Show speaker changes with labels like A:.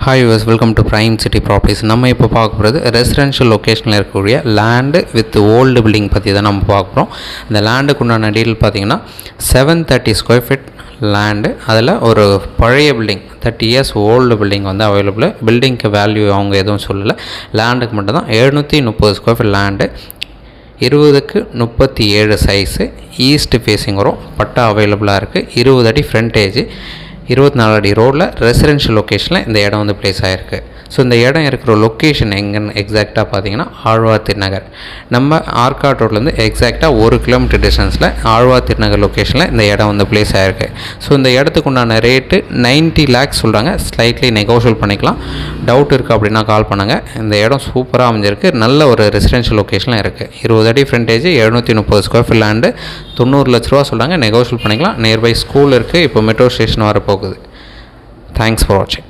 A: Hi use welcome to prime city properties. நம்ம இப்போ பார்க்க போகிறது ரெசிடென்ஷியல் லொக்கேஷனில் இருக்கக்கூடிய லேண்டு வித் ஓல்டு பில்டிங் பற்றி தான் நம்ம பார்க்க போகிறோம். இந்த லேண்டுக்கு உண்டான டீட்டெயில் பார்த்திங்கன்னா 730 ஸ்கொயர் ஃபீட் லேண்டு. அதில் ஒரு பழைய பில்டிங் 30 இயர்ஸ் ஓல்டு பில்டிங் வந்து அவைலபிள். பில்டிங்க்கு வேல்யூ அவங்க எதுவும் சொல்லலை, லேண்டுக்கு மட்டும் தான். 730 ஸ்கொயர் ஃபீட் லேண்டு, 20க்கு 37 சைஸு, ஈஸ்ட் ஃபேஸிங் வரும். பட்டா அவைலபிளாக இருக்குது. 20 அடி ஃப்ரண்டேஜ், 24 அடி ரோடில் ரெசிடென்ஷியல் லொக்கேஷனில் இந்த இடம் வந்து ப்ளேஸ் ஆகிருக்கு. ஸோ இந்த இடம் இருக்கிற லொக்கேஷன் எங்கன்னு எக்ஸாக்டாக பார்த்தீங்கன்னா ஆழ்வார் திருநகர். நம்ம ஆர்காட் ரோட்லேருந்து எக்ஸாக்டாக 1 கிலோமீட்டர் டிஸ்டன்ஸில் ஆழ்வார் திருநகர் லொக்கேஷனில் இந்த இடம் வந்து ப்ளேஸ் ஆகிருக்கு. ஸோ இந்த இடத்துக்கு உண்டான ரேட்டு 90 lakhs சொல்கிறாங்க. ஸ்லைட்லி நெகோஷியல் பண்ணிக்கலாம். டவுட் இருக்குது அப்படின்னா கால் பண்ணுங்கள். இந்த இடம் சூப்பராக அமைஞ்சிருக்கு. நல்ல ஒரு ரெசிடென்ஷியல் லொக்கேஷனில் இருக்குது. 20 அடி ஃப்ரண்டேஜ், 730 ஸ்கொயர் ஃபீட் லேண்டு, 90 லட்ச ரூபா சொல்கிறாங்க. நெகோஷியல் பண்ணிக்கலாம். நியர்பை ஸ்கூல் இருக்குது. இப்போ மெட்ரோ ஸ்டேஷன் வரப்போகுது. தேங்க்ஸ் ஃபார் வாட்சிங்.